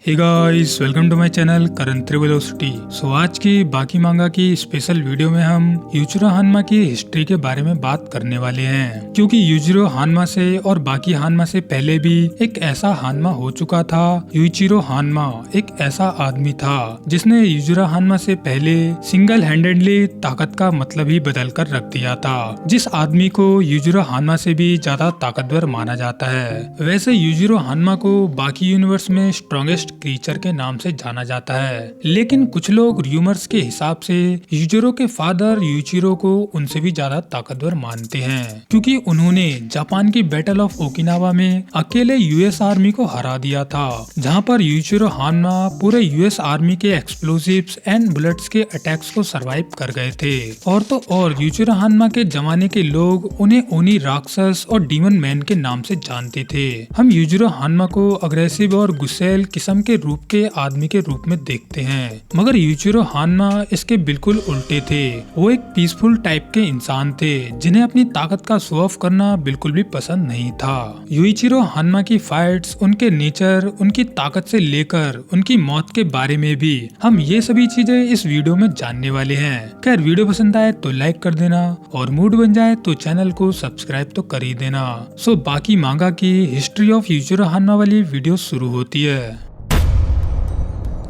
Hey guys, welcome to my channel Karan Trivelocity. So आज की बाकी मांगा की स्पेशल वीडियो में हम यूचिरो हानमा की हिस्ट्री के बारे में बात करने वाले हैं, क्योंकि यूजिरो हानमा से और बाकी हानमा से पहले भी एक ऐसा हानमा हो चुका था। यूचिरो हानमा एक ऐसा आदमी था जिसने यूजिरो हानमा से पहले सिंगल हैंडेडली ताकत का मतलब ही बदल कर रख दिया था, जिस आदमी को यूजिरो हानमा से भी ज्यादा ताकतवर माना जाता है। वैसे यूजिरो हानमा को बाकी यूनिवर्स में स्ट्रॉन्गेस्ट क्रीचर के नाम से जाना जाता है, लेकिन कुछ लोग र्यूमर्स के हिसाब से यूजिरो के फादर यूचिरो को उनसे भी ज्यादा ताकतवर मानते हैं, क्योंकि उन्होंने जापान की बैटल ऑफ ओकिनावा में अकेले यूएस आर्मी को हरा दिया था, जहां पर यूचिरो हानमा पूरे यूएस आर्मी के एक्सप्लोसिव्स एंड बुलेट्स के अटैक्स को सरवाइव कर गए थे। और तो और यूचिरो हानमा के जमाने के लोग उन्हें ओनी राक्षस और डीमन मैन के नाम से जानते थे। हम यूजिरो हानमा को अग्रेसिव और गुस्सैल किस्म के रूप के आदमी के रूप में देखते हैं, मगर यूचिरो हानमा इसके बिल्कुल उल्टे थे। वो एक पीसफुल टाइप के इंसान थे जिन्हें अपनी ताकत का शो ऑफ करना बिल्कुल भी पसंद नहीं था। यूचिरो हानमा की फाइट्स, उनके नेचर, उनकी ताकत से लेकर उनकी मौत के बारे में भी हम ये सभी चीजें इस वीडियो में जानने वाले हैं। खैर, वीडियो पसंद आए तो लाइक कर देना और मूड बन जाए तो चैनल को सब्सक्राइब तो कर ही देना। सो बाकी मांगा की हिस्ट्री ऑफ यूचिरो हानमा वाली वीडियो शुरू होती है।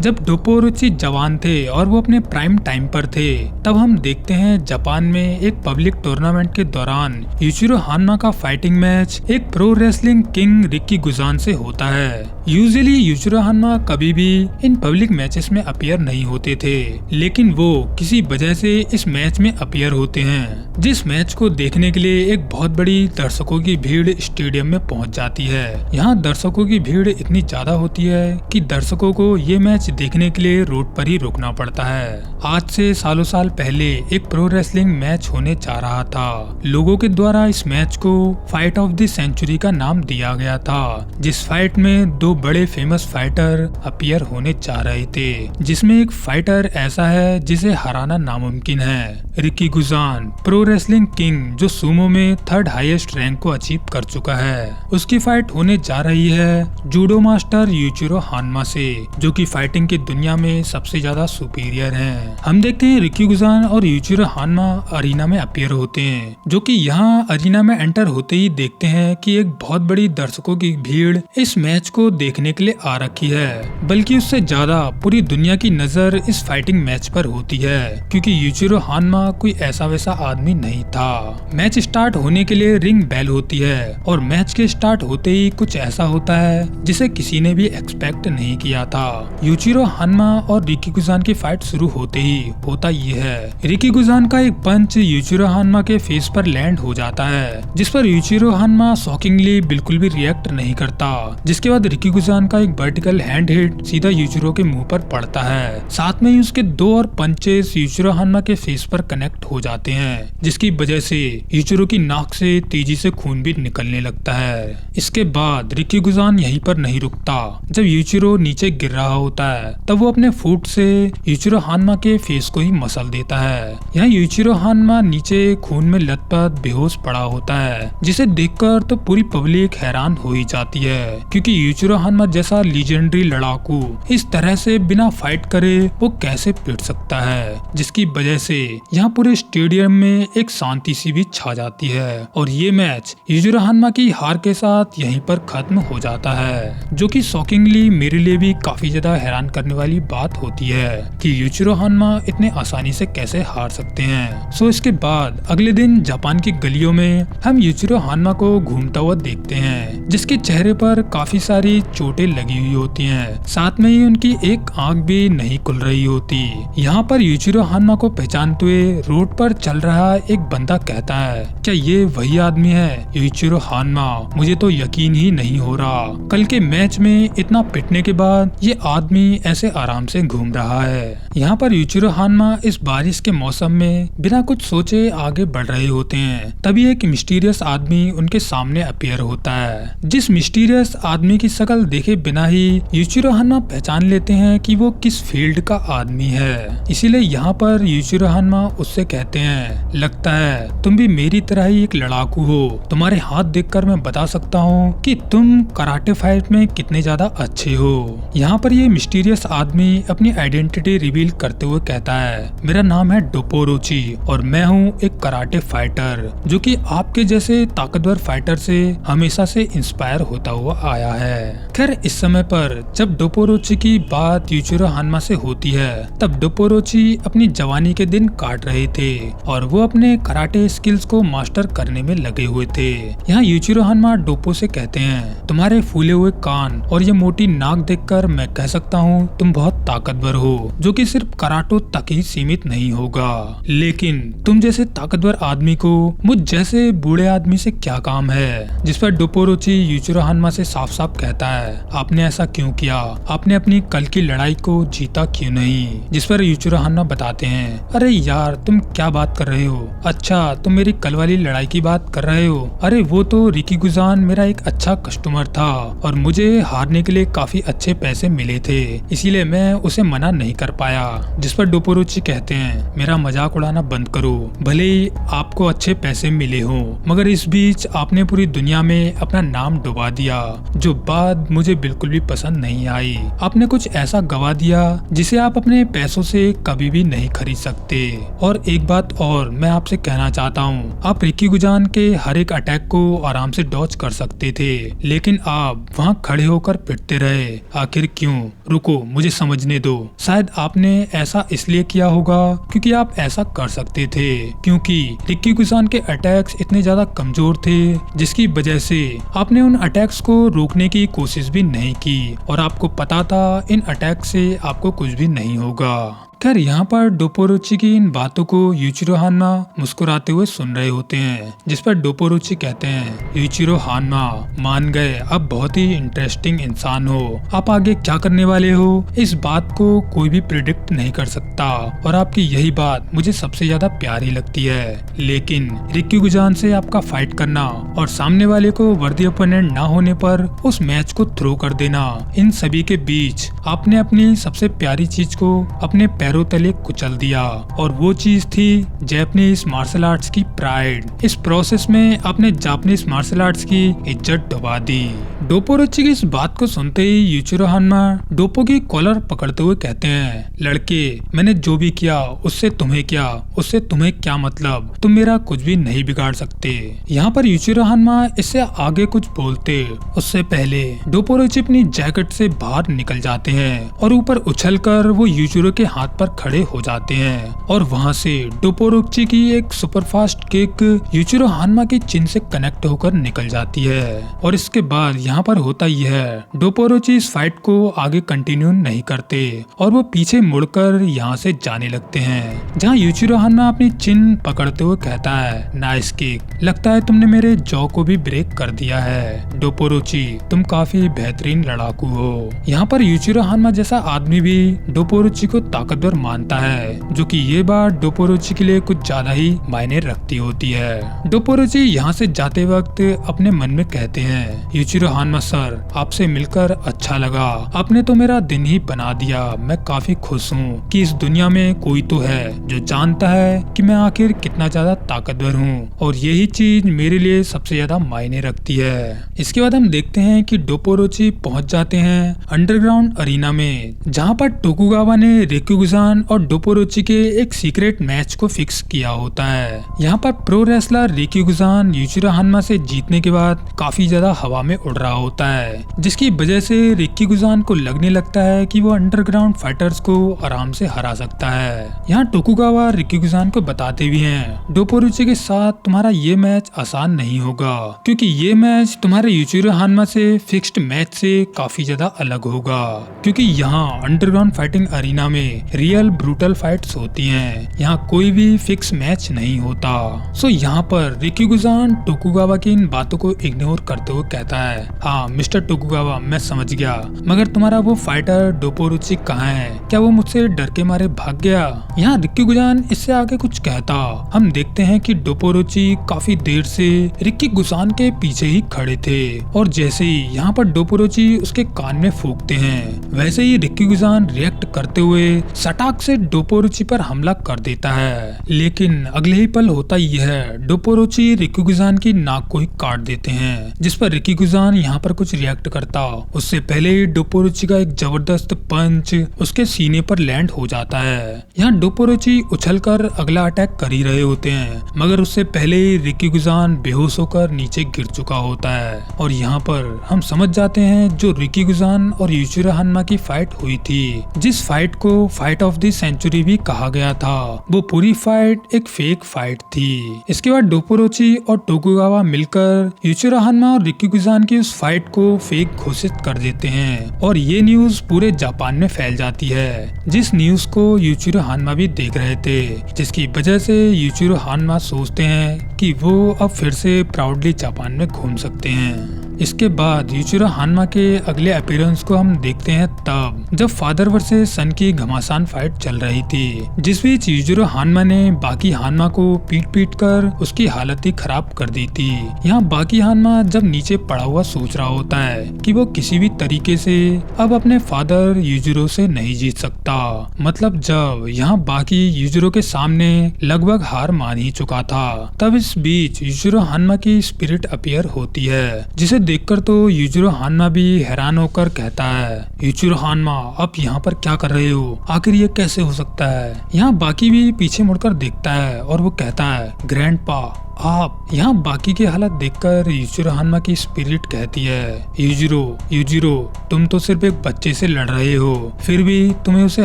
जब डोपोरोची जवान थे और वो अपने प्राइम टाइम पर थे, तब हम देखते हैं जापान में एक पब्लिक टूर्नामेंट के दौरान यूचिरो हानमा का फाइटिंग मैच एक प्रो रेसलिंग किंग रिकी गुजान से होता है। यूजुअली यूचिरो हानमा कभी भी इन पब्लिक मैचेस में अपीयर नहीं होते थे, लेकिन वो किसी वजह से इस मैच में अपीयर होते हैं, जिस मैच को देखने के लिए एक बहुत बड़ी दर्शकों की भीड़ स्टेडियम में पहुंच जाती है। यहाँ दर्शकों की भीड़ इतनी ज्यादा होती है कि दर्शकों को ये मैच देखने के लिए रोड पर ही रुकना पड़ता है। आज से सालों साल पहले एक प्रो रेसलिंग मैच होने जा रहा था। लोगों के द्वारा इस मैच को फाइट ऑफ द सेंचुरी का नाम दिया गया था, जिस फाइट में दो बड़े फेमस फाइटर अपीयर होने जा रहे थे, जिसमें एक फाइटर ऐसा है जिसे हराना नामुमकिन है, रिकी गुजान, प्रो रेसलिंग किंग, जो सुमो में थर्ड हाईएस्ट रैंक को अचीव कर चुका है। उसकी फाइट होने जा रही है जूडो मास्टर यूचिरो हानमा से, जो की फाइटिंग की दुनिया में सबसे ज्यादा सुपीरियर हैं। हम देखते हैं रिकी गुजान और यूचिरो हानमा अरीना में अपीयर होते हैं, जो कि यहाँ अरीना में एंटर होते ही देखते हैं कि एक बहुत बड़ी दर्शकों की भीड़ इस मैच को देखने के लिए आ रखी है, बल्कि उससे ज्यादा पूरी दुनिया की नजर इस फाइटिंग मैच पर होती है, क्योंकि यूचिरो हानमा कोई ऐसा वैसा आदमी नहीं था। मैच स्टार्ट होने के लिए रिंग बेल होती है और मैच के स्टार्ट होते ही कुछ ऐसा होता है जिसे किसी ने भी एक्सपेक्ट नहीं किया था। यूचिरो हानमा और रिकी गुजान की फाइट शुरू होते ही होता ये है, रिकी गुजान का एक पंच यूचिरो हानमा के फेस पर लैंड हो जाता है, जिस पर यूचिरो हानमा शॉकिंगली बिल्कुल भी रिएक्ट नहीं करता। जिसके बाद रिकी गुजान का एक वर्टिकल हैंड हिट सीधा यूचिरो के मुंह पर पड़ता है। साथ में ही उसके दो और पंचेस यूचिरो हानमा के फेस पर कनेक्ट हो जाते हैं, जिसकी वजह से यूचिरो की नाक से तेजी से खून भी निकलने लगता है। इसके बाद रिकी गुजान यहीं पर नहीं रुकता। जब यूचिरो नीचे गिर रहा होता है, तब वो अपने फुट से यूचिरो हानमा के फेस को ही मसल देता है। यहाँ यूचिरो हानमा नीचे खून में लथपथ बेहोश पड़ा होता है, जिसे देखकर तो पूरी पब्लिक हैरान हो ही जाती है, क्योंकि यूचिरो हानमा जैसा लीजेंडरी लड़ाकू इस तरह से बिना फाइट करे वो कैसे पिट सकता है, जिसकी वजह से यहाँ पूरे स्टेडियम में एक शांति सी भी छा जाती है। और ये मैच यूचिरो हानमा की हार के साथ यहीं पर खत्म हो जाता है, जो कि शॉकिंगली मेरे लिए भी काफी ज्यादा हैरान करने वाली बात होती है कि यूचिरो हानमा इतने आसानी से कैसे हार सकते हैं। सो इसके बाद अगले दिन जापान की गलियों में हम यूचिरो हानमा को घूमता हुआ देखते हैं, जिसके चेहरे पर काफी सारी चोटें लगी हुई होती हैं। साथ में ही उनकी एक आंख भी नहीं खुल रही होती। यहाँ पर यूचिरो हानमा को पहचानते हुए रोड पर चल रहा एक बंदा कहता है, क्या ये वही आदमी है? यूचिरो हानमा, मुझे तो यकीन ही नहीं हो रहा, कल के मैच में इतना पिटने के बाद ये आदमी ऐसे आराम से घूम रहा है। यहाँ पर यूचिरो हानमा इस बारिश के मौसम में बिना कुछ सोचे आगे बढ़ रहे होते हैं। तभी एक मिस्टीरियस आदमी उनके सामने अपीयर होता है। जिस मिस्टीरियस आदमी की शक्ल केवल देखे बिना ही यूचिरो हान्मा पहचान लेते हैं कि वो किस फील्ड का आदमी है। इसीलिए यहाँ पर यूचिरो हान्मा उससे कहते हैं, लगता है तुम भी मेरी तरह ही एक लड़ाकू हो, तुम्हारे हाथ देखकर मैं बता सकता हूँ कि तुम कराटे फाइट में कितने ज्यादा अच्छे हो। यहाँ पर ये मिस्टीरियस आदमी अपनी आइडेंटिटी रिवील करते हुए कहता है, मेरा नाम है डोपोरोची और मैं हूँ एक कराटे फाइटर जो कि आपके जैसे ताकतवर फाइटर से हमेशा से इंस्पायर होता हुआ आया है। खैर इस समय पर जब डोपोरोची की बात यूचिरो हान्मा से होती है तब डोपोरोची अपनी जवानी के दिन काट रहे थे और वो अपने कराटे स्किल्स को मास्टर करने में लगे हुए थे। यहाँ यूचिरो हान्मा डोपो से कहते हैं, तुम्हारे फूले हुए कान और ये मोटी नाक देखकर मैं कह सकता हूँ तुम बहुत ताकतवर हो, जो कि सिर्फ कराटो तक ही सीमित नहीं होगा। लेकिन तुम जैसे ताकतवर आदमी को मुझ जैसे बूढ़े आदमी से क्या काम है। जिस पर डोपोरोची यूचिरो हान्मा से साफ साफ कहता है, आपने ऐसा क्यों किया, आपने अपनी कल की लड़ाई को जीता क्यों नहीं। जिस पर यूचिरो हान्मा बताते हैं, अरे यार तुम क्या बात कर रहे हो, अच्छा तुम मेरी कल वाली लड़ाई की बात कर रहे हो। अरे वो तो रिकीगुजान मेरा एक अच्छा कस्टमर था और मुझे हारने के लिए काफी अच्छे पैसे मिले थे, इसीलिए मैं उसे मना नहीं कर पाया। जिस पर डोपोरोची कहते हैं, मेरा मजाक उड़ाना बंद करो, भले ही आपको अच्छे पैसे मिले हो मगर इस बीच आपने पूरी दुनिया में अपना नाम डुबा दिया, जो बात मुझे बिल्कुल भी पसंद नहीं आई। आपने कुछ ऐसा गवा दिया जिसे आप अपने पैसों से कभी भी नहीं खरीद सकते। और एक बात और मैं आपसे कहना चाहता हूँ, आप रिकीगुजान के हर एक अटैक को आराम से डॉज कर सकते थे, लेकिन आप वहाँ खड़े होकर पिटते रहे। आखिर क्यों? रुको मुझे समझने दो। शायद आपने ऐसा इसलिए किया होगा क्योंकि आप ऐसा कर सकते थे, क्योंकि रिकीगुजान के अटैक्स इतने ज्यादा कमजोर थे जिसकी वजह से आपने उन अटैक्स को रोकने की कोशिश भी नहीं की और आपको पता था इन अटैक से आपको कुछ भी नहीं होगा। खैर यहाँ पर डोपोरोची की इन बातों को यूचिरो हान्मा मुस्कुराते हुए सुन रहे होते हैं। जिस पर डोपोरोची कहते हैं, यूचिरो हान्मा मान गए, अब बहुत ही इंटरेस्टिंग इंसान हो, आप आगे क्या करने वाले हो इस बात को कोई भी प्रिडिक्ट नहीं कर सकता और आपकी यही बात मुझे सबसे ज्यादा प्यारी लगती है। लेकिन रिकीगुजान से आपका फाइट करना और सामने वाले को वर्दी ओपोनेंट ना होने पर उस मैच को थ्रो कर देना, इन सभी के बीच आपने अपनी सबसे प्यारी चीज को अपने पैरों तले कुचल दिया और वो चीज थी जापानीज मार्शल आर्ट्स की प्राइड। इस प्रोसेस में आपने जापानीज मार्शल आर्ट्स की इज्जत डुबा दी। डोपोरोची की इस बात को सुनते ही यूचिरो हान्मा डोपो की कॉलर पकड़ते हुए कहते हैं, लड़के मैंने जो भी किया उससे तुम्हें क्या मतलब, तुम मेरा कुछ भी नहीं बिगाड़ सकते। यहाँ पर यूचिरो हान्मा इससे आगे कुछ बोलते उससे पहले डोपोरोची अपनी जैकेट से बाहर निकल जाते हैं और ऊपर उछलकर वो यूचिरो के हाथ पर खड़े हो जाते हैं और वहाँ से डोपोरोची की एक सुपरफास्ट किक यूचिरो हान्मा की चिन से कनेक्ट होकर निकल जाती है। और इसके बाद यहाँ पर होता ही है, डोपोरोची इस फाइट को आगे कंटिन्यू नहीं करते और वो पीछे मुड़कर यहाँ से जाने लगते हैं, जहाँ यूचिरो हान्मा अपनी चिन पकड़ते हुए कहता है, नाइस किक, लगता है तुमने मेरे जॉ को भी ब्रेक कर दिया है। डोपोरोची तुम काफी बेहतरीन लड़ाकू हो। यहाँ पर यूचिरो हान्मा जैसा आदमी भी डोपोरोची को ताकतवर मानता है, जो कि ये बात डोपोरोची के लिए कुछ ज्यादा ही मायने रखती होती है। डोपोरोची यहाँ से जाते वक्त अपने मन में कहते हैं, यूचिरो हान्मा सर आपसे मिलकर अच्छा लगा, आपने तो मेरा दिन ही बना दिया। मैं काफी खुश हूँ कि इस दुनिया में कोई तो है जो जानता है कि मैं आखिर कितना ज्यादा ताकतवर हूँ और यही चीज मेरे लिए सबसे ज्यादा मायने रखती है। इसके बाद हम देखते हैं कि डोपोरोची पहुँच जाते हैं अंडरग्राउंड अरीना में, जहाँ पर टोकुगावा ने रिकीगुजान और डोपोरोची के एक सीक्रेट मैच को फिक्स किया होता है। यहाँ पर प्रो रेसलर रिकीगुजान यूचिरो हान्मा से जीतने के बाद काफी ज्यादा हवा में उड़ रहा होता है, जिसकी वजह से रिकीगुजान को लगने लगता है कि वो अंडरग्राउंड फाइटर्स को आराम से हरा सकता है। यहाँ टोकुगावा रिकीगुजान को बताते भी हैं, डोपोरोची के साथ तुम्हारा ये मैच आसान नहीं होगा, क्योंकि ये मैच तुम्हारे यूचिरो हान्मा से फिक्स्ड मैच से काफी ज्यादा अलग होगा। क्योंकि यहाँ अंडरग्राउंड फाइटिंग अरीना में रियल ब्रूटल फाइट्स होती हैं। यहाँ कोई भी फिक्स मैच नहीं होता। सो यहाँ पर रिकीगुजान टोकुगावा की इन बातों को इग्नोर करते हुए कहता है, हाँ मिस्टर टोकुगावा मैं समझ गया, मगर तुम्हारा वो फाइटर डोपोरुची कहाँ है? क्या वो मुझसे डर के मारे भाग गया? यहाँ रिकीगुजान इससे आगे कुछ कहता हम देखते हैं कि डोपोरुची काफी देर से रिकीगुजान के पीछे ही खड़े थे और जैसे ही यहाँ पर डोपोरुची उसके कान में फूंकते हैं वैसे ही रिकीगुजान रिएक्ट करते हुए सटाक से डोपोरुची पर हमला कर देता है। लेकिन अगले ही पल होता यह है, डोपोरुची रिकीगुजान की नाक को ही काट देते हैं, जिस पर रिकीगुजान यहाँ पर कुछ रिएक्ट करता उससे पहले ही डोपोरुची का एक जबरदस्त पंच उसके सीने पर लैंड हो जाता है। यहाँ डोपोरुची उछलकर अगला अटैक कर ही रहे होते हैं मगर उससे पहले ही रिकीगुजान बेहोश होकर नीचे गिर चुका होता है और यहाँ पर हम समझ जाते हैं जो रिकीगुजान और यूचिरो हान्मा की फाइट हुई थी, जिस फाइट को फाइट ऑफ द सेंचुरी भी कहा गया था, वो पूरी फाइट एक फेक फाइट थी। इसके बाद डोपोरुची और टोकुगावा मिलकर यूचिरो हान्मा और रिकीगुजान की उस फाइट को फेक घोषित कर देते हैं और ये न्यूज पूरे जापान में फैल जाती है, जिस न्यूज को यूचिरो हान्मा भी देख रहे थे, जिसकी वजह से यूचिरो हान्मा सोचते हैं कि वो अब फिर से प्राउडली जापान में घूम सकते हैं। इसके बाद यूचिरो हान्मा के अगले अपीयरेंस को हम देखते हैं तब जब फादर वर्सेस सन की घमासान फाइट चल रही थी, जिस बीच यूचिरो हान्मा ने बाकी हान्मा को पीट पीट कर उसकी हालत ही खराब कर दी थी। यहाँ बाकी हान्मा जब नीचे पड़ा हुआ सोच रहा होता है कि वो किसी भी तरीके से अब अपने फादर यूजिरो से नहीं जीत सकता, मतलब जब यहाँ बाकी यूजिरो के सामने लगभग हार मान ही चुका था, तब इस बीच यूजिरो हान्मा की स्पिरिट अपीयर होती है, जिसे देखकर तो यूजिरो हान्मा भी हैरान होकर कहता है, यूजिरो हान्मा आप यहाँ पर क्या कर रहे हो? आखिर ये कैसे हो सकता है? यहाँ बाकी भी पीछे मुड़कर देखता है और वो कहता है, ग्रैंडपा आप। यहाँ बाकी की हालत देखकर यूजिरो हान्मा की स्पिरिट कहती है, यूजिरो तुम तो सिर्फ एक बच्चे से लड़ रहे हो, फिर भी तुम्हें उसे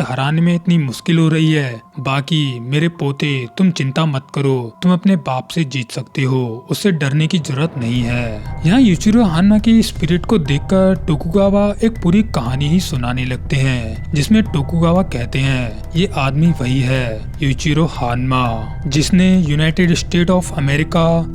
हराने में इतनी मुश्किल हो रही है। बाकी मेरे पोते तुम चिंता मत करो, तुम अपने बाप से जीत सकते हो, उससे डरने की जरूरत नहीं है। यहाँ यूजिरो हान्मा की स्पिरिट को देखकर टोकुगावा एक पूरी कहानी ही सुनाने लगते हैं, जिसमें टोकुगावा कहते हैं ये आदमी वही है यूजिरो हान्मा जिसने United state of America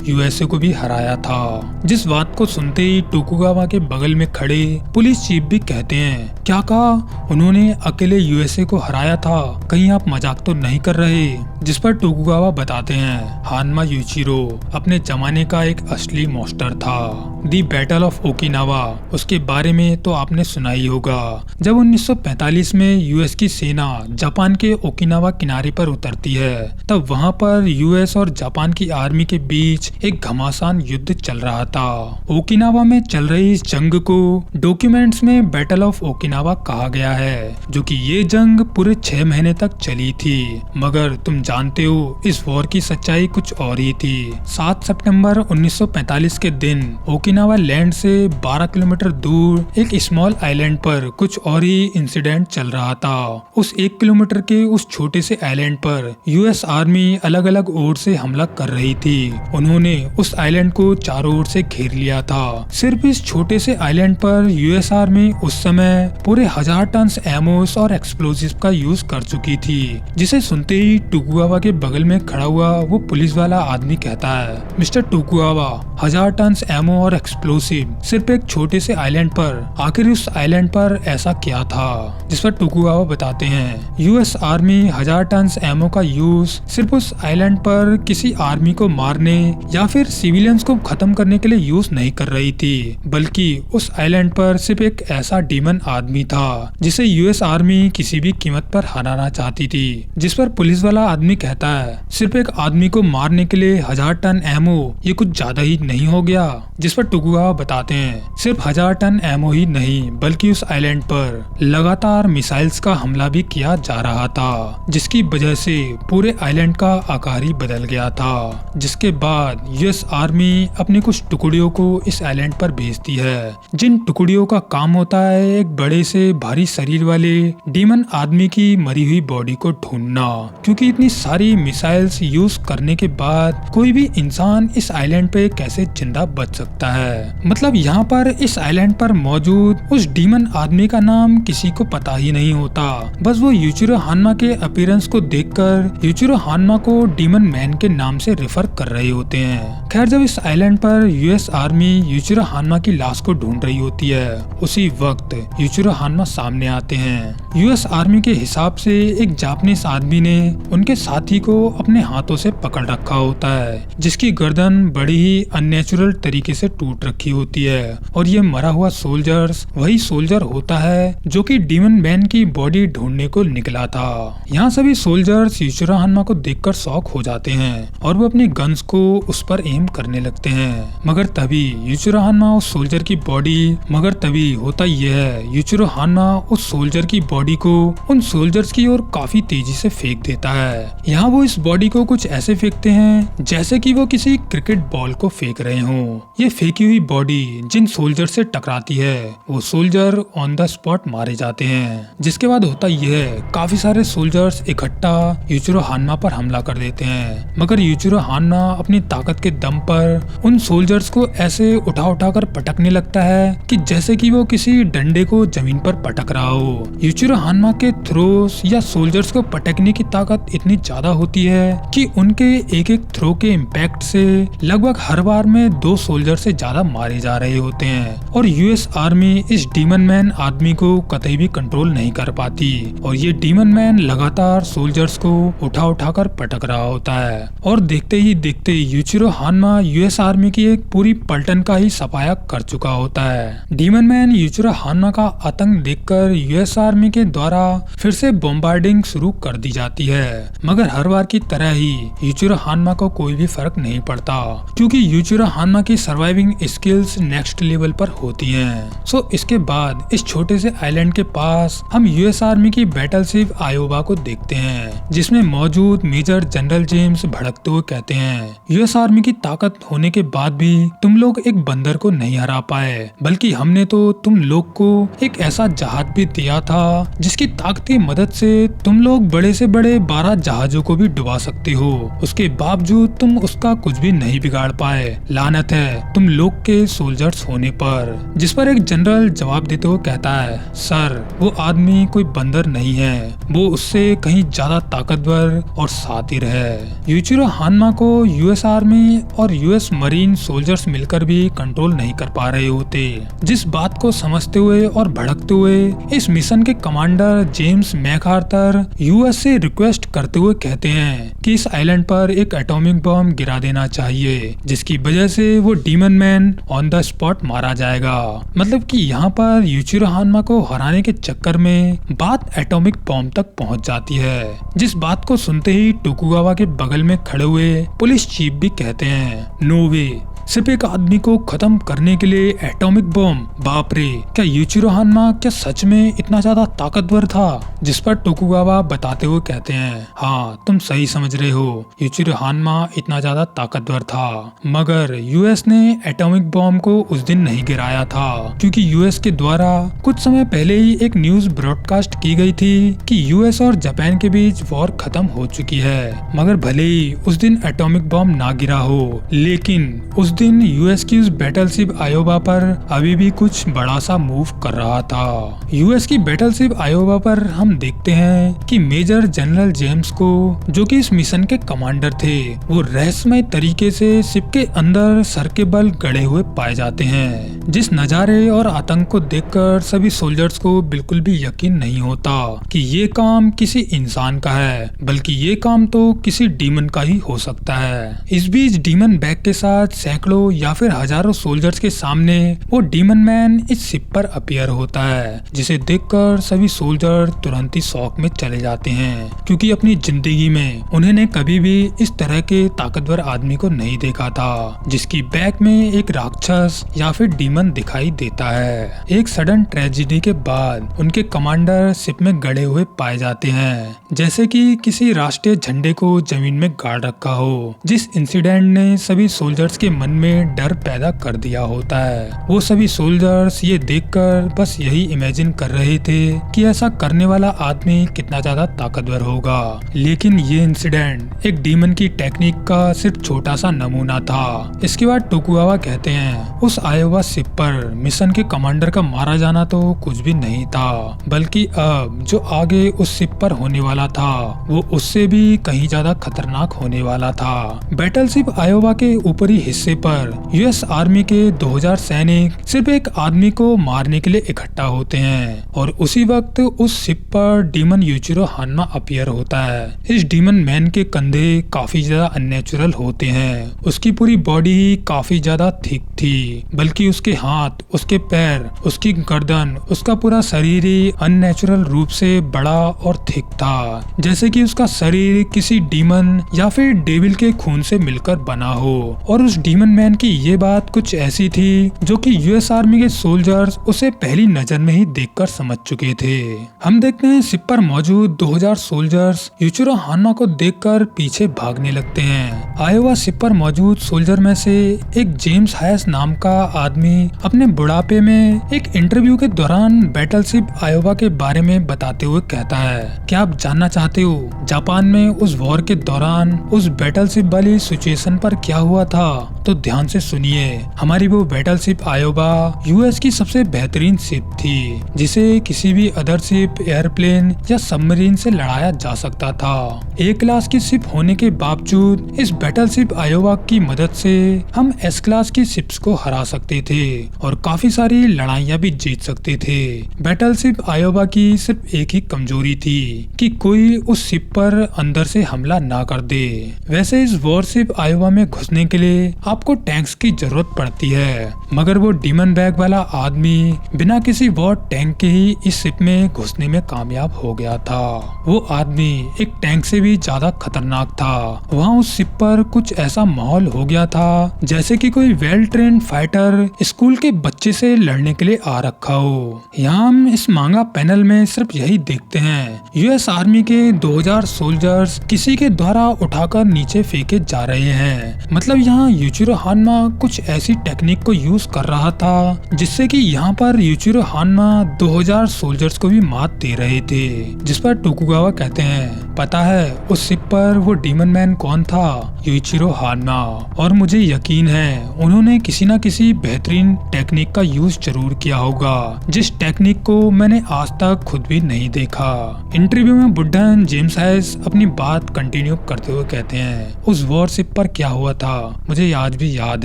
USA को भी हराया था। जिस बात को सुनते ही टोकुगावा के बगल में खड़े पुलिस चीफ भी कहते हैं, क्या कहा? उन्होंने अकेले यूएसए को हराया था? कहीं आप मजाक तो नहीं कर रहे? जिस पर टोकुगावा बताते हैं, हान्मा यूचिरो अपने जमाने का एक असली मॉन्स्टर था। दी बैटल ऑफ ओकिनावा, उसके बारे में तो आपने सुना ही होगा। जब 1945 में यूएस की सेना जापान के ओकिनावा किनारे पर उतरती है, तब वहां पर यूएस और जापान की आर्मी के बीच एक घमासान युद्ध चल रहा था। ओकिनावा में चल रही इस जंग को डॉक्यूमेंट्स में बैटल ऑफ ओकिनावा कहा गया है, जो कि ये जंग पूरे 6 महीने तक चली थी। मगर तुम जानते हो इस वॉर की सच्चाई कुछ और ही थी। 7 सितंबर 1945 के दिन ओकिनावा लैंड से 12 किलोमीटर दूर एक स्मॉल आइलैंड पर कुछ और ही इंसिडेंट चल रहा था। उस 1 किलोमीटर के उस छोटे से आइलैंड पर यूएस आर्मी अलग अलग ओर से हमला कर रही थी। उन्होंने उस आइलैंड को चारों ओर से घेर लिया था। सिर्फ इस छोटे से आइलैंड पर यूएस आर्मी उस समय पूरे 1000 टन एमोस और एक्सप्लोजिव का यूज कर चुकी थी, जिसे सुनते ही टोकुगावा के बगल में खड़ा हुआ वो पुलिस वाला आदमी कहता है, मिस्टर टोकुगावा 1000 टन एमो और एक्सप्लोसिव सिर्फ एक छोटे से आइलैंड पर, आखिर उस आइलैंड पर ऐसा क्या था? जिस पर टोकुगावा बताते हैं, यूएस आर्मी 1000 टन एमो का यूज सिर्फ उस आइलैंड पर किसी आर्मी को मारने या फिर सिविलियंस को खत्म करने के लिए यूज नहीं कर रही थी, बल्कि उस आइलैंड पर सिर्फ एक ऐसा डीमन आदमी था जिसे यूएस आर्मी किसी भी कीमत पर हराना चाहती थी। जिस पर पुलिस वाला आदमी कहता है, सिर्फ एक आदमी को मारने के लिए 1000 टन एमो, ये कुछ ज्यादा ही नहीं हो गया? जिस पर टोकुगावा बताते हैं, सिर्फ 1000 टन एमो ही नहीं बल्कि उस आइलैंड पर लगातार मिसाइल्स का हमला भी किया जा रहा था, जिसकी वजह से पूरे आइलैंड का आकार ही बदल गया था। जिसके बाद यूएस आर्मी अपनी कुछ टुकड़ियों को इस आइलैंड पर भेजती है, जिन टुकड़ियों का काम होता है एक बड़े से भारी शरीर वाले डीमन आदमी की मरी हुई बॉडी को ढूंढना, क्योंकि इतनी सारी मिसाइल्स यूज करने के बाद कोई भी इंसान इस आइलैंड पे कैसे जिंदा बच सकता है। मतलब यहाँ पर इस आइलैंड पर मौजूद उस डीमन आदमी का नाम किसी को पता ही नहीं होता। बस वो यूचिरो हानमा के अपीयरेंस को देखकर यूचिरो हानमा को डीमन मैन के नाम से रेफर कर रहे होते हैं। खैर, जब इस आइलैंड पर यूएस आर्मी यूचिरो हानमा की लाश को ढूंढ रही होती है, उसी वक्त यूचिरो हानमा सामने आते हैं। यूएस आर्मी के हिसाब से एक जापानीज आदमी ने उनके साथी को अपने हाथों से पकड़ रखा होता है, जिसकी गर्दन बड़ी ही अननेचुरल तरीके से टूट रखी होती है। और ये मरा हुआ सोल्जर्स वही सोल्जर होता है जो कि डीमन मैन की बॉडी ढूंढने को निकला था। यहाँ सभी सोल्जर्स यूचिरो हानमा को देखकर शॉक हो जाते हैं और वो अपनी गन्स को उस पर एम करने लगते हैं। मगर तभी यूचिरो हानमा उस सोल्जर की बॉडी होता यह है, यूचिरो हानमा उस सोल्जर की बॉडी को उन सोल्जर्स की ओर काफी तेजी से फेंक देता है। यहाँ वो इस बॉडी को कुछ ऐसे फेंकते हैं जैसे कि वो किसी क्रिकेट बॉल को फेंक रहे हों। ये फेंकी हुई बॉडी जिन सोल्जर से टकराती है वो सोल्जर ऑन द स्पॉट मारे जाते हैं। जिसके बाद होता यह है, काफी सारे सोल्जर्स इकट्ठा यूचिरो हानमा पर हमला कर देते हैं। मगर यूचिरो हानमा अपनी ताकत के दम पर उन सोल्जर्स को ऐसे उठा कर पटकने लगता है कि जैसे कि वो किसी डंडे को जमीन पर पटक रहा हो। यूचिरो हानमा के थ्रोस या सोल्जर्स को पटकने की ताकत इतनी ज्यादा होती है कि उनके एक एक थ्रो के इम्पैक्ट से लगभग हर बार में 2 सोल्जर से ज्यादा मारे जा रहे होते हैं। और यूएस आर्मी इस डीमन मैन आदमी को कतई भी कंट्रोल नहीं कर पाती और ये डीमन मैन लगातार सोल्जर्स को उठा कर पटक रहा होता है। और देखते ही देखते यूचिरो हानमा यूएस आर्मी की एक पूरी पलटन का ही सफाया कर चुका होता है। डीमन मैन यूचिरो हानमा का आतंक देखकर यूएस आर्मी के द्वारा फिर से बॉम्बार्डिंग शुरू कर दी जाती है। मगर हर बार की तरह ही यूचिरो हानमा को कोई भी फर्क नहीं पड़ता, क्योंकि यूचिरो हानमा की सर्वाइविंग स्किल्स नेक्स्ट लेवल पर होती हैं। सो इसके बाद इस छोटे से आइलैंड के पास हम यूएस आर्मी की बैटलशिप आयोवा को देखते हैं, जिसमें मौजूद मेजर जनरल जेम्स भड़कते हुए कहते हैं, यूएस आर्मी की ताकत होने के बाद भी तुम लोग एक बंदर को नहीं हरा पाए, बल्कि हमने तो तुम लोग को एक ऐसा जहाज भी दिया था जिसकी ताकत की मदद से तुम लोग बड़े से बड़े 12 जहाजों को भी डुबा सकते हो। उसके बावजूद तुम उसका कुछ भी नहीं बिगाड़ पाए। लानत है तुम लोग के सोल्जर्स होने पर। जिस पर एक जनरल जवाब देते हुए कहता है, सर वो आदमी कोई बंदर नहीं है, वो उससे कहीं ज्यादा ताकतवर और शातिर है। यूचिरो हानमा को यूएस आर्मी और यूएस मरीन सोल्जर्स मिलकर भी कंट्रोल नहीं कर पा रहे होते। जिस बात को समझते हुए और भड़कते हुए इस मिशन के कमांडर जेम्स मैकआर्थर यूएस से रिक्वेस्ट करते हुए कहते हैं कि इस आइलैंड पर एक एटॉमिक बम गिरा देना चाहिए, जिसकी वजह से वो demon man on the spot मारा जाएगा। मतलब कि यहाँ पर यूचिरो हानमा को हराने के चक्कर में बात एटॉमिक बम तक पहुँच जाती है। जिस बात को सुनते ही टोकुगावा के बगल में खड़े हुए पुलिस चीफ भी कहते हैं, नो वे, सिर्फ एक आदमी को खत्म करने के लिए एटॉमिक बम, बाप रे, क्या यूचिरो हानमा क्या सच में इतना ज्यादा ताकतवर था? जिस पर टोकुगावा बताते हुए कहते हैं, हाँ तुम सही समझ रहे हो, यूचिरो हानमा इतना ज्यादा ताकतवर था, मगर यूएस ने एटॉमिक बम को उस दिन नहीं गिराया था, क्योंकि यूएस के द्वारा कुछ समय पहले ही एक न्यूज ब्रॉडकास्ट की गई थी कि यूएस और जापान के बीच वॉर खत्म हो चुकी है। मगर भले ही उस दिन एटॉमिक बम ना गिरा हो, लेकिन उस दिन यूएस की उस बैटलशिप आयोवा पर अभी भी कुछ बड़ा सा मूव कर रहा था। यूएस की बैटलशिप आयोवा पर हम देखते हैं कि मेजर जनरल जेम्स को, जो कि इस मिशन के कमांडर थे, वो रहस्यमय तरीके से शिप के अंदर सर के बल गड़े हुए पाए जाते हैं। जिस नजारे और आतंक को देखकर सभी सोल्जर्स को बिल्कुल भी यकीन नहीं होता कि ये काम किसी इंसान का है, बल्कि ये काम तो किसी डीमन का ही हो सकता है। इस बीच डीमन बैग के साथ सैकड़ों या फिर हजारों सोल्जर्स के सामने वो डीमन मैन इस शिप पर अपीयर होता है, जिसे देखकर सभी सोल्जर तुरंत ही शॉक में चले जाते हैं, क्योंकि अपनी जिंदगी में उन्होंने कभी भी इस तरह के ताकतवर आदमी को नहीं देखा था, जिसकी बैक में एक राक्षस या फिर डीमन दिखाई देता है। एक सडन ट्रेजेडी के बाद उनके कमांडर शिप में गड़े हुए पाए जाते हैं, जैसे कि किसी राष्ट्रीय झंडे को जमीन में गाड़ रखा हो। जिस इंसिडेंट ने सभी सोल्जर्स के मन में डर पैदा कर दिया होता है। वो सभी सोल्जर्स ये देखकर बस यही इमेजिन कर रहे थे कि ऐसा करने वाला आदमी कितना ज्यादा ताकतवर होगा। लेकिन ये इंसिडेंट एक डीमन की टेक्निक का सिर्फ छोटा सा नमूना था। इसके बाद टोकुगावा कहते हैं उस आयोवा शिप पर मिशन के कमांडर का मारा जाना तो कुछ भी नहीं था, बल्कि अब जो आगे उस शिप पर होने वाला था वो उससे भी कहीं ज्यादा खतरनाक होने वाला था। बैटलशिप आयोवा के ऊपरी हिस्से पर यूएस आर्मी के 2000 सैनिक सिर्फ एक आदमी को मारने के लिए इकट्ठा होते हैं और उसी वक्त उस शिप पर डीमन यूचिरो हान्मा अपीयर होता है। इस डीमन मैन के कंधे काफी ज्यादा अननेचुरल होते हैं। उसकी पूरी बॉडी काफी ज्यादा थिक थी, बल्कि उसके हाथ, उसके पैर, उसकी गर्दन, उसका पूरा शरीर ही अननेचुरल रूप से बड़ा और थिक था, जैसे कि उसका शरीर किसी डीमन या फिर डेविल के खून से मिलकर बना हो। और उस डीमन मैन की ये बात कुछ ऐसी थी जो कि यूएस आर्मी के सोल्जर्स उसे पहली नजर में ही देखकर समझ चुके थे। हम देखते हैं शिप पर मौजूद 2000 सोल्जर्स यूचिरो हान्मा को देखकर पीछे भागने लगते हैं। आयोवा शिप पर मौजूद सोल्जर में से एक जेम्स हैस नाम का आदमी अपने बुढ़ापे में एक इंटरव्यू के दौरान बैटलशिप आयोवा के बारे में बताते हुए कहता है, क्या आप जानना चाहते हो जापान में उस वॉर के दौरान उस बैटलशिप वाली सिचुएशन पर क्या हुआ था? तो ध्यान से सुनिए। हमारी वो बैटलशिप आयोवा यूएस की सबसे बेहतरीन शिप थी, जिसे किसी भी अदर शिप, एयरप्लेन या सबमरीन से लड़ाया जा सकता था। ए क्लास की शिप होने के बावजूद इस बैटलशिप आयोवा की मदद से हम एस क्लास की शिप्स को हरा सकते थे और काफी सारी लड़ाइयां भी जीत सकते थे। बैटलशिप आयोवा की सिर्फ एक ही कमजोरी थी कि कोई उस शिप पर अंदर से हमला ना कर दे। वैसे इस वॉरशिप आयोवा में घुसने के लिए आपको टैंक्स की जरूरत पड़ती है, मगर वो डीमन बैग वाला आदमी बिना किसी वॉर टैंक के ही इस शिप में घुसने में कामयाब हो गया था। वो आदमी एक टैंक से भी ज्यादा खतरनाक था। वहाँ उस शिप पर कुछ ऐसा माहौल हो गया था जैसे कि कोई वेल ट्रेन्ड फाइटर स्कूल के बच्चे से लड़ने के लिए आ रखा हो। यहाँ हम इस मांगा पैनल में सिर्फ यही देखते हैं, यूएस आर्मी के 2000 सोल्जर्स किसी के द्वारा उठाकर नीचे फेंके जा रहे हैं। मतलब यहाँ यूचिरो हान्मा कुछ ऐसी टेक्निक को यूज कर रहा था जिससे कि यहाँ पर यूचिरो हान्मा 2000 सोल्जर्स को भी मात दे रहे थे। जिस पर टोकुगावा कहते हैं, पता है उस शिप पर वो डीमन मैन कौन था? यूचिरो हान्मा। और मुझे यकीन है उन्होंने किसी न किसी बेहतरीन टेक्निक का यूज जरूर किया होगा, जिस टेक्निक को मैंने आज तक खुद भी नहीं देखा। इंटरव्यू में बुड्ढन जेम्स हैस अपनी बात कंटिन्यू करते हुए कहते हैं, उस वॉर शिप पर क्या हुआ था मुझे आज भी याद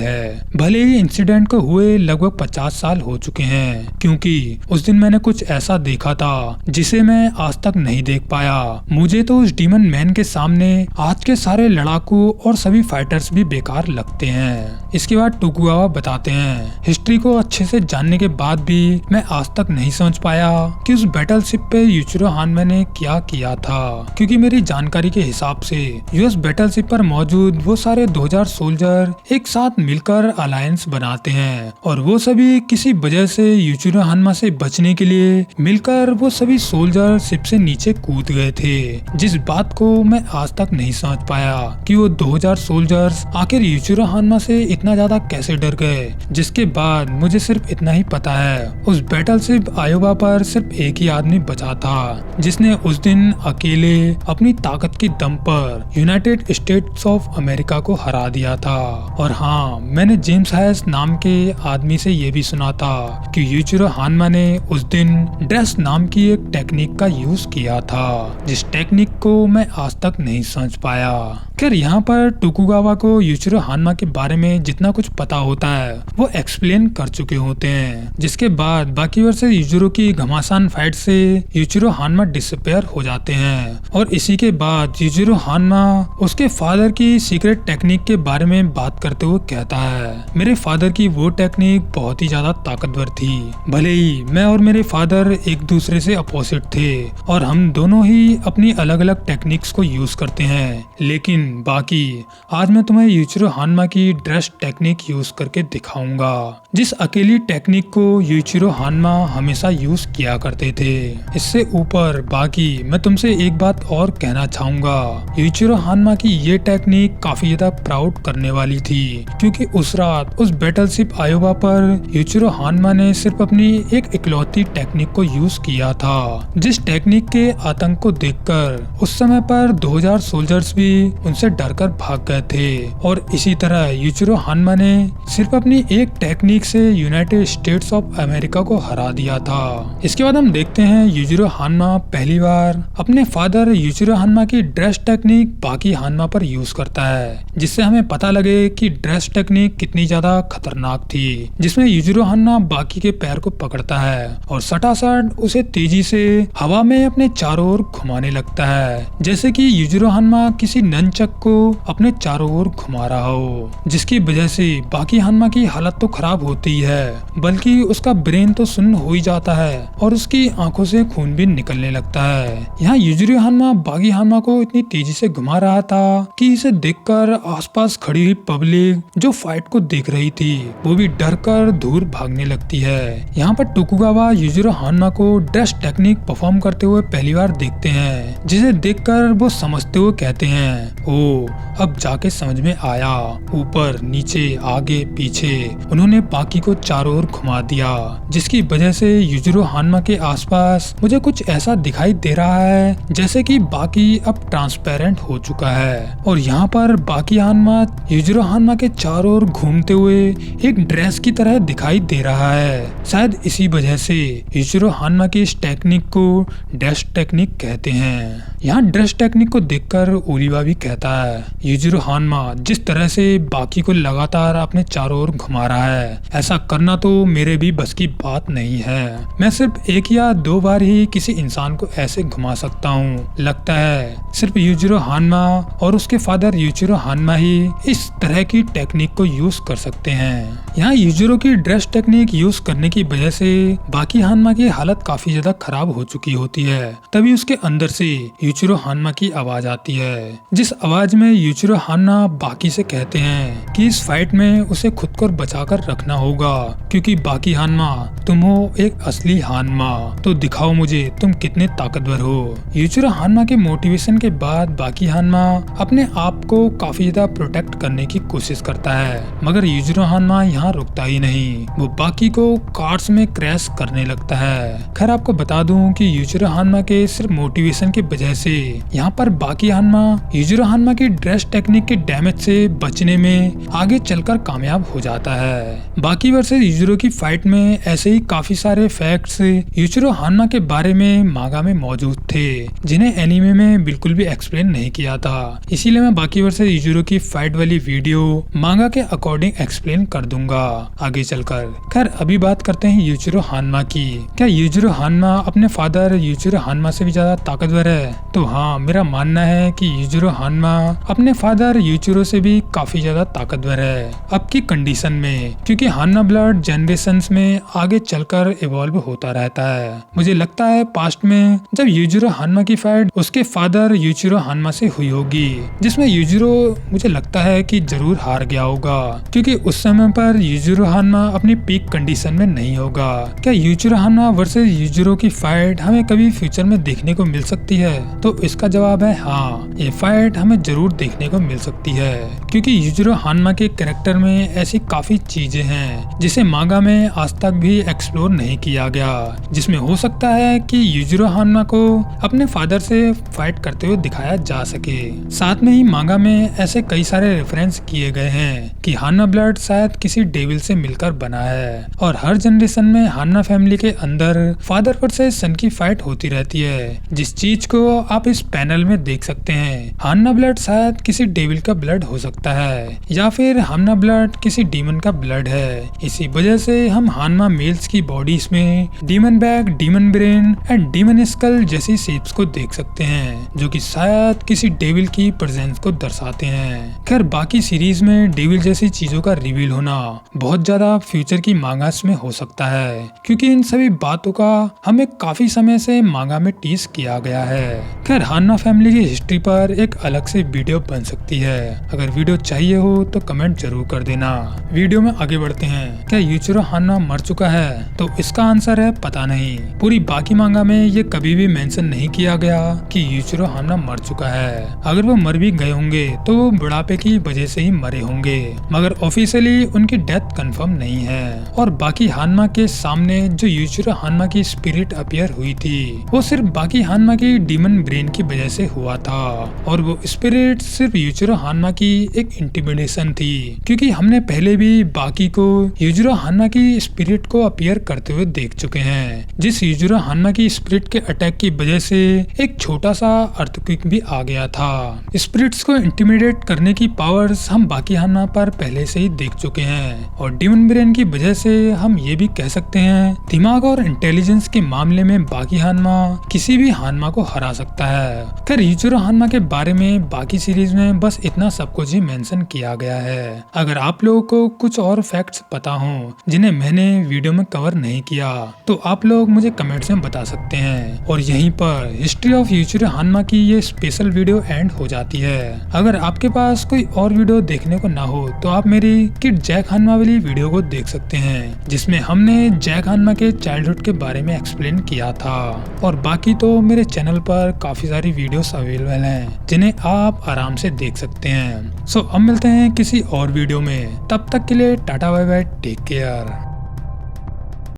है। भले ही इंसिडेंट को हुए लगभग 50 साल हो चुके हैं, क्योंकि उस दिन मैंने कुछ ऐसा देखा था जिसे मैं आज तक नहीं देख पाया। मुझे तो उस डीमन मैन के सामने आज के सारे लड़ाकू और सभी फाइटर्स भी बेकार लगते हैं। इसके बाद टोकुगावा बताते हैं, हिस्ट्री को अच्छे से जानने के बाद भी मैं आज तक नहीं समझ पाया कि उस बैटलशिप पे यूचिरो हान्मा ने क्या किया था, क्योंकि मेरी जानकारी के हिसाब से यूएस बैटलशिप पर मौजूद वो सारे 2000 सोल्जर एक साथ मिलकर अलायंस बनाते हैं और वो सभी किसी वजह से यूचिरो हान्मा से बचने के लिए मिलकर वो सभी सोल्जर शिप से नीचे कूद गए थे। जिस बात को मैं आज तक नहीं समझ पाया कि वो 2000 सोल्जर्स आखिर यूचिरो हान्मा से इतना ज्यादा कैसे डर गए। जिसके बाद मुझे सिर्फ इतना ही पता है, उस बैटलशिप आयोवा पर सिर्फ एक ही आदमी बचा था जिसने उस दिन अकेले अपनी ताकत की दम पर यूनाइटेड स्टेट्स ऑफ अमेरिका को हरा दिया था। और हाँ, मैंने जेम्स हैस नाम के आदमी से ये भी सुना था कि यूचिरो हान्मा ने उस दिन ड्रेस नाम की एक टेक्निक का यूज किया था, जिस टेक्निक को मैं आज तक नहीं समझ पाया। खैर, यहाँ पर टोकुगावा को यूचिरो हान्मा के बारे में जितना कुछ पता होता है वो एक्सप्लेन कर चुके होते हैं। जिसके बाद बाकी वर्सेस यूजिरो की घमासान फाइट से यूचिरो हान्मा डिसअपियर हो जाते हैं और इसी के बाद यूजिरो हान्मा उसके फादर की सीक्रेट टेक्निक के बारे में बात करते हुए कहता है, मेरे फादर की वो टेक्निक बहुत ही ज्यादा ताकतवर थी। भले ही मैं और मेरे फादर एक दूसरे से अपोजिट थे और हम दोनों ही अपनी अलग अलग टेक्निक्स को यूज करते हैं, लेकिन लेकिन बाकी आज मैं तुम्हें यूचिरो हानमा की ड्रेस टेक्निक यूज करके दिखाऊंगा, जिस अकेली टेक्निक को यूचिरो हानमा हमेशा यूज किया करते थे। इससे ऊपर बाकी मैं तुमसे एक बात और कहना चाहूंगा, यूचिरो हानमा की ये टेक्निक काफी ज्यादा प्राउड करने वाली थी, क्योंकि उस रात उस बैटलशिप आयोवा पर यूचिरो हानमा ने सिर्फ अपनी एक इकलौती टेक्निक को यूज किया था, जिस टेक्निक के आतंक को देखकर उस समय पर 2000 सोल्जर्स भी उनसे डरकर भाग गए थे। और इसी तरह यूचिरो हानमा ने सिर्फ अपनी एक टेक्निक से यूनाइटेड स्टेट्स ऑफ अमेरिका को हरा दिया था। इसके बाद हम देखते हैं यूचिरो हानमा पहली बार अपने फादर यूचिरो हानमा की ड्रेस टेक्निक बाकी हानमा पर यूज करता है, जिससे हमें पता लगे कि ड्रेस टेक्निक कितनी ज्यादा खतरनाक थी, जिसमें यूचिरो हानमा बाकी के पैर को पकड़ता है और सटासट उसे तेजी से हवा में अपने चारों ओर घुमाने लगता है, जैसे कि यूचिरो हानमा किसी ननचक को अपने चारों ओर घुमा रहा हो, जिसकी वजह से बाकी हानमा की हालत तो खराब होती है, बल्कि उसका ब्रेन तो सुन्न हो ही जाता है और उसकी आंखों से खून भी निकलने लगता है। यहाँ यूचिरो हानमा बाकी हानमा को इतनी तेजी से घुमा रहा था कि इसे देखकर आसपास खड़ी हुई पब्लिक जो फाइट को देख रही थी वो भी डर कर दूर भागने लगती है। यहाँ पर टोकुगावा यूचिरो हानमा को ड्रेस टेक्निक परफॉर्म करते हुए पहली बार देखते हैं, जिसे देखकर वो समझते हुए कहते हैं, ओ अब जाके समझ में आया, ऊपर नीचे आगे पीछे उन्होंने बाकी को चारों ओर घुमा दिया, जिसकी वजह से यूचिरो हानमा के आसपास मुझे कुछ ऐसा दिखाई दे रहा है जैसे कि बाकी अब ट्रांसपेरेंट हो चुका है। और यहाँ पर बाकी हानमा यूचिरो हानमा के चारों ओर घूमते हुए एक ड्रेस की तरह दिखाई दे रहा है। शायद इसी वजह से यूचिरो हानमा की इस टेक्निक को ड्रेस टेक्निक कहते हैं। यहाँ ड्रेस टेक्निक को देखकर ओलिवा भी कहता है, यूचिरो हानमा जिस तरह से बाकी को लगातार अपने चारों ओर घुमा रहा है, ऐसा करना तो मेरे भी बस की बात नहीं है। मैं सिर्फ एक या दो बार ही किसी इंसान को ऐसे घुमा सकता हूँ। लगता है सिर्फ यूचिरो हानमा और उसके फादर यूचिरो हानमा ही इस तरह की टेक्निक को यूज कर सकते हैं। यहाँ यूचिरो की ड्रेस टेक्निक यूज करने की वजह से बाकी हानमा की हालत काफी ज्यादा खराब हो चुकी होती है। तभी उसके अंदर से यूचिरो हानमा की आवाज आती है, जिस आवाज में यूचिरो हानमा बाकी से कहते हैं कि इस फाइट में उसे खुद को बचाकर रखना होगा, क्योंकि बाकी हानमा तुम हो एक असली हानमा, तो दिखाओ मुझे तुम कितने ताकतवर हो। यूचिरो हानमा के मोटिवेशन के बाद बाकी हानमा अपने आप को काफी ज्यादा प्रोटेक्ट करने की कोशिश करता है, मगर यूचिरो हानमा यहाँ रुकता ही नहीं, वो बाकी को कार्स में क्रैश करने लगता है। खैर आपको बता दूं कि यूचिरो हानमा के सिर्फ मोटिवेशन की वजह से यहाँ पर बाकी हानमा यूचिरो हानमा की ड्रेस टेक्निक के डैमेज से बचने में आगे चलकर कामयाब हो जाता है। बाकी वर्सेस यूचिरो की फाइट में ऐसे ही काफी सारे फैक्ट्स यूचिरो हानमा के बारे में मांगा में मौजूद थे, जिन्हें एनीमे में बिल्कुल भी एक्सप्लेन नहीं किया था। इसीलिए मैं बाकी वर्सेस यूचिरो की फाइट वाली वीडियो मांगा के अकॉर्डिंग एक्सप्लेन कर दूंगा आगे चलकर। खैर अभी बात करते हैं यूचिरो हानमा की। क्या यूचिरो हानमा अपने फादर यूचिरो हानमा से भी ज्यादा ताकतवर है? तो हाँ, मेरा मानना है कि यूचिरो हानमा अपने फादर यूचिरो से भी काफी ज्यादा ताकतवर है अब की कंडीशन में, क्योंकि हानमा ब्लड जनरेशंस में आगे चलकर इवॉल्व होता रहता है। मुझे लगता है पास्ट में जब यूचिरो हानमा की फाइट उसके फादर यूचिरो हानमा से हुई होगी, जिसमें यूचिरो मुझे लगता है कि जरूर हार गया होगा, क्योंकि उस समय पर यूचिरो हानमा अपनी पीक कंडीशन में नहीं होगा। क्या यूचिरो हानमा वर्सेस यूचिरो की फाइट हमें कभी फ्यूचर में देखने को मिल सकती है? तो इसका जवाब है हाँ, ये फाइट हमें जरूर देखने को मिल सकती है, क्योंकि यूचिरो हानमा के कैरेक्टर में ऐसी काफी चीजें हैं जिसे मांगा में आज तक भी एक्सप्लोर नहीं किया गया, जिसमें हो सकता है कि यूचिरो हानमा को अपने फादर से फाइट करते हुए दिखाया जा सके। साथ में ही मांगा में ऐसे कई सारे रेफरेंस किए गए हैं कि हान्ना ब्लड शायद किसी डेविल से मिलकर बना है, और हर जनरेशन में हान्ना फैमिली के अंदर फादर वर्सेस सन की फाइट होती रहती है, जिस चीज को आप इस पैनल में देख सकते हैं। हान्ना ब्लड शायद किसी डेविल का ब्लड हो सकता है, या फिर हान्ना ब्लड किसी डीमन का ब्लड है। इसी वजह से हम हान्ना मेल्स की बॉडीज में demon back, demon brain and demon skull जैसी शेप्स को देख सकते हैं, जो कि शायद किसी डेविल की प्रेजेंस को दर्शाते हैं। खैर बाकी सीरीज में डेविल जैसी चीजों का रिवील होना बहुत ज्यादा फ्यूचर की मांगास में हो सकता है, क्योंकि इन सभी बातों का हमें काफी समय से मांगा में टीज किया गया है। खैर हान्ना फैमिली की हिस्ट्री पर एक अलग से से वीडियो बन सकती है। अगर वीडियो चाहिए हो तो कमेंट जरूर कर देना। वीडियो में आगे बढ़ते हैं। क्या यूचिरो हान्मा मर चुका है? तो इसका आंसर है पता नहीं। पूरी बाकी मांगा में ये कभी भी मेंशन नहीं किया गया कि यूचिरो हान्मा मर चुका है। अगर वो मर भी गए होंगे तो वो बुढ़ापे की वजह से ही मरे होंगे, मगर ऑफिशियली उनकी डेथ कंफर्म नहीं है। और बाकी हान्मा के सामने जो यूचिरो हान्मा की स्पिरिट अपीयर हुई थी वो सिर्फ बाकी हान्मा की डीमन ब्रेन की वजह से हुआ था, और वो स्पिरिट सिर्फ यूचिरो हान्मा की एक इंटिमिडेशन थी, क्योंकि हमने पहले भी बाकी को यूचिरो हान्मा की स्पिरिट को अपीयर करते हुए देख चुके हैं, जिस यूचिरो हान्मा की स्पिरिट के अटैक की वजह से एक छोटा सा अर्थक्वेक भी आ गया था। स्पिरिट्स को इंटिमिडेट करने की पावर्स हम बाकी हान्मा पर पहले से ही देख चुके हैं, और डीमन ब्रेन की वजह से हम ये भी कह सकते हैं दिमाग और इंटेलिजेंस के मामले में बाकी हान्मा किसी भी हान्मा को हरा सकता है। खैर यूचिरो हान्मा के बारे में बाकी सीरीज में बस इतना सब कुछ ही मेंशन किया गया है। अगर आप लोगों को कुछ और फैक्ट्स पता हो जिन्हें मैंने वीडियो में कवर नहीं किया तो आप लोग मुझे कमेंट्स में बता सकते हैं। और यहीं पर हिस्ट्री ऑफ यूचिरो हान्मा की ये स्पेशल वीडियो एंड हो जाती है। अगर आपके पास कोई और वीडियो देखने को ना हो तो आप मेरी किड जैक हान्मा वाली वीडियो को देख सकते हैं, जिसमें हमने जैक हान्मा के चाइल्डहुड के बारे में एक्सप्लेन किया था। और बाकी तो मेरे चैनल पर काफी सारी वीडियोस अवेलेबल हैं जिन्हें आप आराम से देख सकते हैं। सो अब मिलते हैं किसी और वीडियो में, तब तक के लिए tata bye bye, take care.